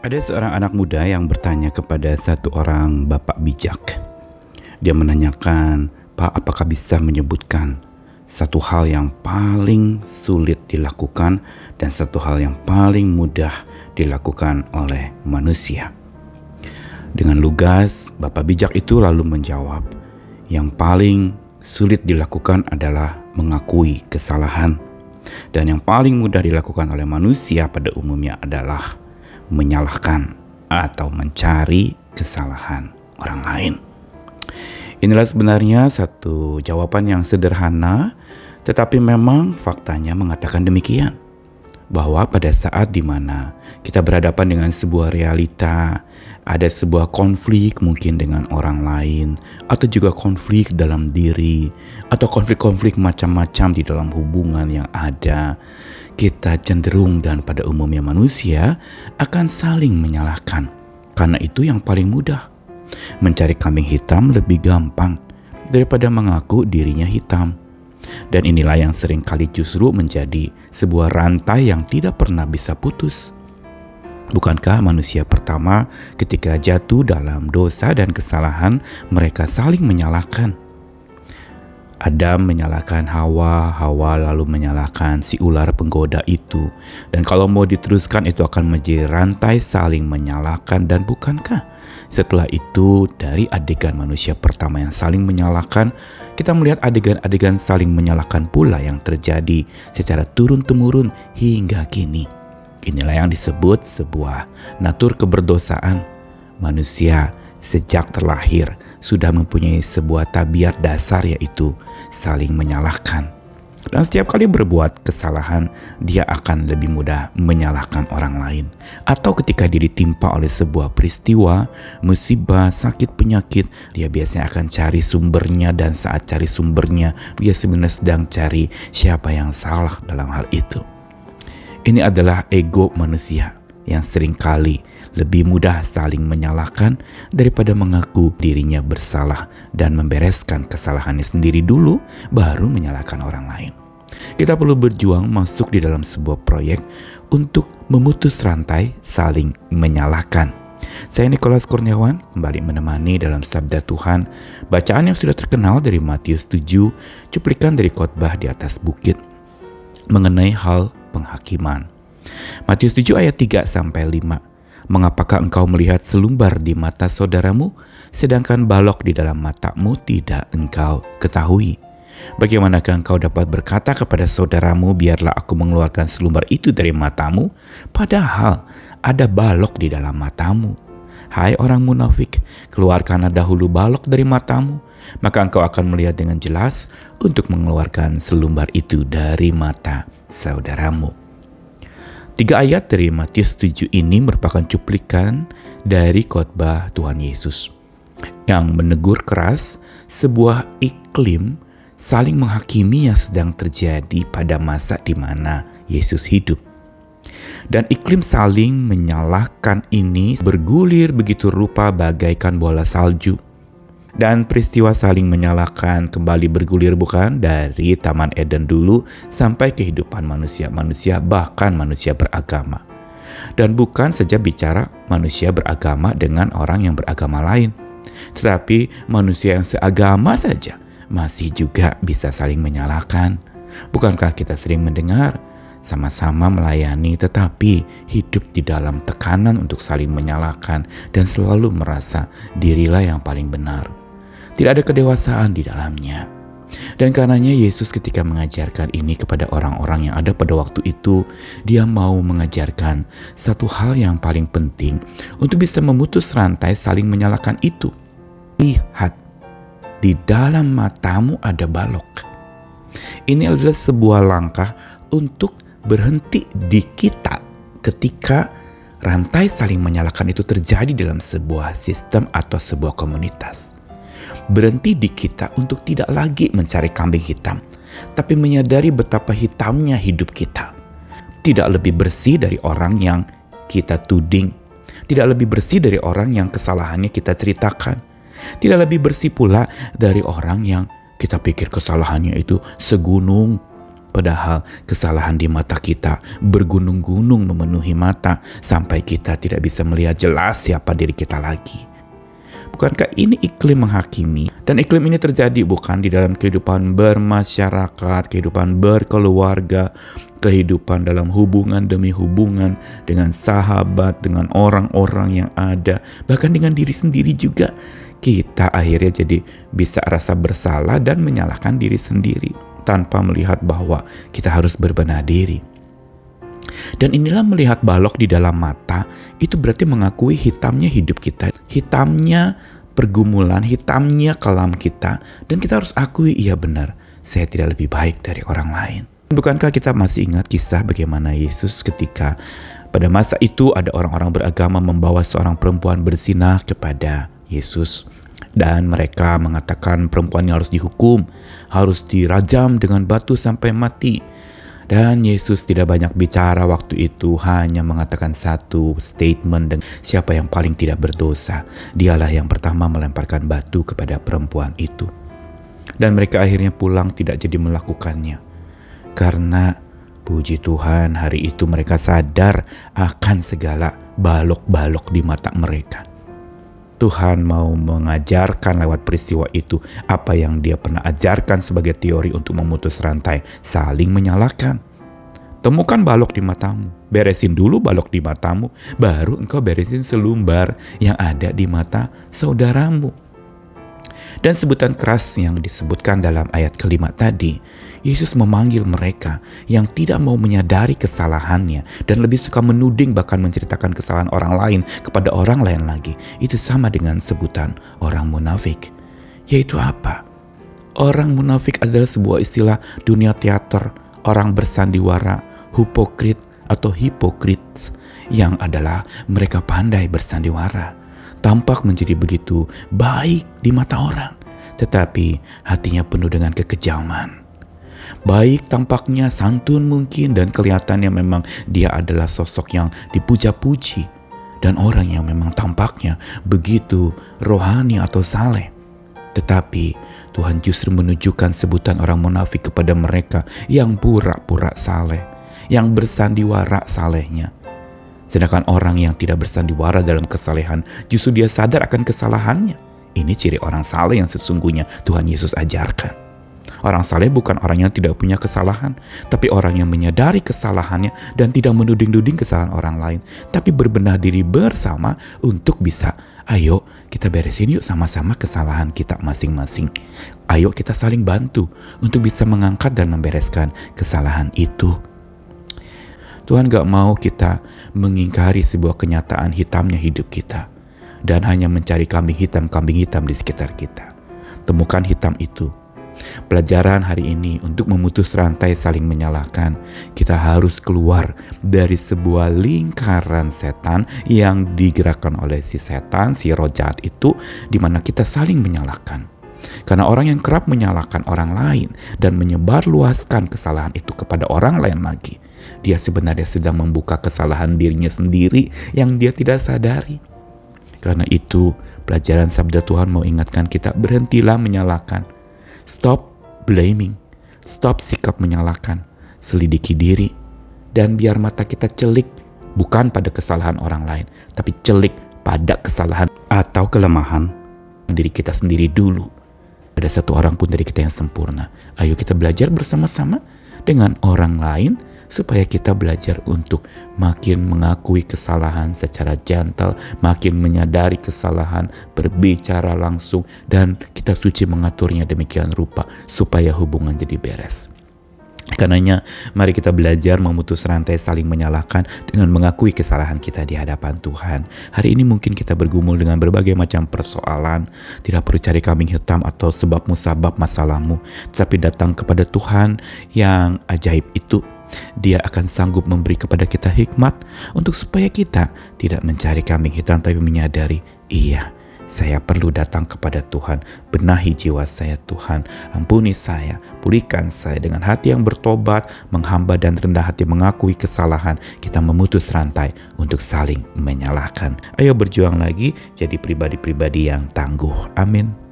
Ada seorang anak muda yang bertanya kepada satu orang bapak bijak. Dia menanyakan, "Pak, apakah bisa menyebutkan satu hal yang paling sulit dilakukan dan satu hal yang paling mudah dilakukan oleh manusia?" Dengan lugas, bapak bijak itu lalu menjawab, "Yang paling sulit dilakukan adalah mengakui kesalahan. Dan yang paling mudah dilakukan oleh manusia pada umumnya adalah menyalahkan atau mencari kesalahan orang lain." Inilah sebenarnya satu jawaban yang sederhana, tetapi memang faktanya mengatakan demikian. Bahwa pada saat dimana kita berhadapan dengan sebuah realita, ada sebuah konflik mungkin dengan orang lain, atau juga konflik dalam diri, atau konflik-konflik macam-macam di dalam hubungan yang ada, kita cenderung dan pada umumnya manusia akan saling menyalahkan. Karena itu yang paling mudah. Mencari kambing hitam lebih gampang daripada mengaku dirinya hitam. Dan inilah yang sering kali justru menjadi sebuah rantai yang tidak pernah bisa putus. Bukankah manusia pertama ketika jatuh dalam dosa dan kesalahan mereka saling menyalahkan? Adam menyalahkan Hawa, Hawa lalu menyalahkan si ular penggoda itu. Dan kalau mau diteruskan itu akan menjadi rantai saling menyalahkan. Dan bukankah setelah itu dari adegan manusia pertama yang saling menyalahkan, kita melihat adegan-adegan saling menyalahkan pula yang terjadi secara turun-temurun hingga kini. Inilah yang disebut sebuah natur keberdosaan. Manusia sejak terlahir sudah mempunyai sebuah tabiat dasar, yaitu saling menyalahkan. Dan setiap kali berbuat kesalahan, dia akan lebih mudah menyalahkan orang lain. Atau ketika dia ditimpa oleh sebuah peristiwa, musibah, sakit, penyakit, dia biasanya akan cari sumbernya. Dan saat cari sumbernya, dia sebenarnya sedang cari siapa yang salah dalam hal itu. Ini adalah ego manusia yang seringkali lebih mudah saling menyalahkan daripada mengaku dirinya bersalah dan membereskan kesalahannya sendiri dulu, baru menyalahkan orang lain. Kita perlu berjuang masuk di dalam sebuah proyek untuk memutus rantai saling menyalahkan. Saya Nikolas Kurniawan kembali menemani dalam Sabda Tuhan, bacaan yang sudah terkenal dari Matius 7, cuplikan dari khotbah di atas bukit mengenai hal penghakiman. Matius 7 ayat 3-5. "Mengapakah engkau melihat selumbar di mata saudaramu, sedangkan balok di dalam matamu tidak engkau ketahui? Bagaimanakah engkau dapat berkata kepada saudaramu, biarlah aku mengeluarkan selumbar itu dari matamu, padahal ada balok di dalam matamu? Hai orang munafik, keluarkanlah dahulu balok dari matamu, maka engkau akan melihat dengan jelas untuk mengeluarkan selumbar itu dari mata saudaramu." 3 ayat dari Matius 7 ini merupakan cuplikan dari khotbah Tuhan Yesus yang menegur keras sebuah iklim saling menghakimi yang sedang terjadi pada masa di mana Yesus hidup. Dan iklim saling menyalahkan ini bergulir begitu rupa bagaikan bola salju. Dan peristiwa saling menyalahkan kembali bergulir bukan dari Taman Eden dulu sampai kehidupan manusia-manusia, bahkan manusia beragama. Dan bukan saja bicara manusia beragama dengan orang yang beragama lain, tetapi manusia yang seagama saja masih juga bisa saling menyalahkan. Bukankah kita sering mendengar sama-sama melayani tetapi hidup di dalam tekanan untuk saling menyalahkan dan selalu merasa dirilah yang paling benar? Tidak ada kedewasaan di dalamnya. Dan karenanya Yesus ketika mengajarkan ini kepada orang-orang yang ada pada waktu itu, dia mau mengajarkan satu hal yang paling penting untuk bisa memutus rantai saling menyalahkan itu. Lihat, di dalam matamu ada balok. Ini adalah sebuah langkah untuk berhenti di kita ketika rantai saling menyalahkan itu terjadi dalam sebuah sistem atau sebuah komunitas. Berhenti di kita untuk tidak lagi mencari kambing hitam, tapi menyadari betapa hitamnya hidup kita. Tidak lebih bersih dari orang yang kita tuding. Tidak lebih bersih dari orang yang kesalahannya kita ceritakan. Tidak lebih bersih pula dari orang yang kita pikir kesalahannya itu segunung. Padahal kesalahan di mata kita bergunung-gunung memenuhi mata sampai kita tidak bisa melihat jelas siapa diri kita lagi. Bukankah ini iklim menghakimi? Dan iklim ini terjadi bukan di dalam kehidupan bermasyarakat, kehidupan berkeluarga, kehidupan dalam hubungan demi hubungan dengan sahabat, dengan orang-orang yang ada, bahkan dengan diri sendiri juga. Kita akhirnya jadi bisa rasa bersalah dan menyalahkan diri sendiri tanpa melihat bahwa kita harus berbenah diri. Dan inilah melihat balok di dalam mata, itu berarti mengakui hitamnya hidup kita, hitamnya pergumulan, hitamnya kelam kita, dan kita harus akui, iya benar, saya tidak lebih baik dari orang lain. Bukankah kita masih ingat kisah bagaimana Yesus ketika pada masa itu ada orang-orang beragama membawa seorang perempuan berzinah kepada Yesus. Dan mereka mengatakan perempuan ini harus dihukum, harus dirajam dengan batu sampai mati. Dan Yesus tidak banyak bicara waktu itu, hanya mengatakan satu statement, dan siapa yang paling tidak berdosa, dialah yang pertama melemparkan batu kepada perempuan itu. Dan mereka akhirnya pulang tidak jadi melakukannya. Karena puji Tuhan hari itu mereka sadar akan segala balok-balok di mata mereka. Tuhan mau mengajarkan lewat peristiwa itu apa yang dia pernah ajarkan sebagai teori untuk memutus rantai saling menyalahkan. Temukan balok di matamu, beresin dulu balok di matamu, baru engkau beresin selumbar yang ada di mata saudaramu. Dan sebutan keras yang disebutkan dalam ayat kelima tadi, Yesus memanggil mereka yang tidak mau menyadari kesalahannya dan lebih suka menuding bahkan menceritakan kesalahan orang lain kepada orang lain lagi. Itu sama dengan sebutan orang munafik. Yaitu apa? Orang munafik adalah sebuah istilah dunia teater, orang bersandiwara, hipokrit atau hipokrit, yang adalah mereka pandai bersandiwara. Tampak menjadi begitu baik di mata orang, tetapi hatinya penuh dengan kekejaman. Baik tampaknya, santun mungkin, dan kelihatannya memang dia adalah sosok yang dipuja-puji, dan orang yang memang tampaknya begitu rohani atau saleh. Tetapi Tuhan justru menunjukkan sebutan orang munafik kepada mereka yang pura-pura saleh, yang bersandiwara salehnya. Sedangkan orang yang tidak bersandiwara dalam kesalehan, justru dia sadar akan kesalahannya. Ini ciri orang saleh yang sesungguhnya Tuhan Yesus ajarkan. Orang saleh bukan orang yang tidak punya kesalahan, tapi orang yang menyadari kesalahannya dan tidak menuding-nuding kesalahan orang lain, tapi berbenah diri bersama untuk bisa, ayo kita beresin yuk sama-sama kesalahan kita masing-masing. Ayo kita saling bantu untuk bisa mengangkat dan membereskan kesalahan itu. Tuhan gak mau kita mengingkari sebuah kenyataan hitamnya hidup kita dan hanya mencari kambing hitam di sekitar kita. Temukan hitam itu. Pelajaran hari ini untuk memutus rantai saling menyalahkan, kita harus keluar dari sebuah lingkaran setan yang digerakkan oleh si setan, si roh jahat itu, di mana kita saling menyalahkan. Karena orang yang kerap menyalahkan orang lain dan menyebarluaskan kesalahan itu kepada orang lain lagi, dia sebenarnya sedang membuka kesalahan dirinya sendiri yang dia tidak sadari. Karena itu, pelajaran sabda Tuhan mau ingatkan kita, berhentilah menyalahkan. Stop blaming, stop sikap menyalahkan, selidiki diri, dan biar mata kita celik bukan pada kesalahan orang lain, tapi celik pada kesalahan atau kelemahan diri kita sendiri dulu. Ada satu orang pun dari kita yang sempurna. Ayo kita belajar bersama-sama dengan orang lain supaya kita belajar untuk makin mengakui kesalahan secara gentle, makin menyadari kesalahan, berbicara langsung, dan kitab suci mengaturnya demikian rupa supaya hubungan jadi beres. Karenanya, mari kita belajar memutus rantai saling menyalahkan dengan mengakui kesalahan kita di hadapan Tuhan. Hari ini mungkin kita bergumul dengan berbagai macam persoalan, tidak perlu cari kambing hitam atau sebab musabab masalahmu, tetapi datang kepada Tuhan yang ajaib itu. Dia akan sanggup memberi kepada kita hikmat untuk supaya kita tidak mencari kambing hitam tapi menyadari, iya, saya perlu datang kepada Tuhan. Benahi jiwa saya Tuhan, ampuni saya, pulihkan saya. Dengan hati yang bertobat, menghamba dan rendah hati mengakui kesalahan, kita memutus rantai untuk saling menyalahkan. Ayo berjuang lagi jadi pribadi-pribadi yang tangguh. Amin.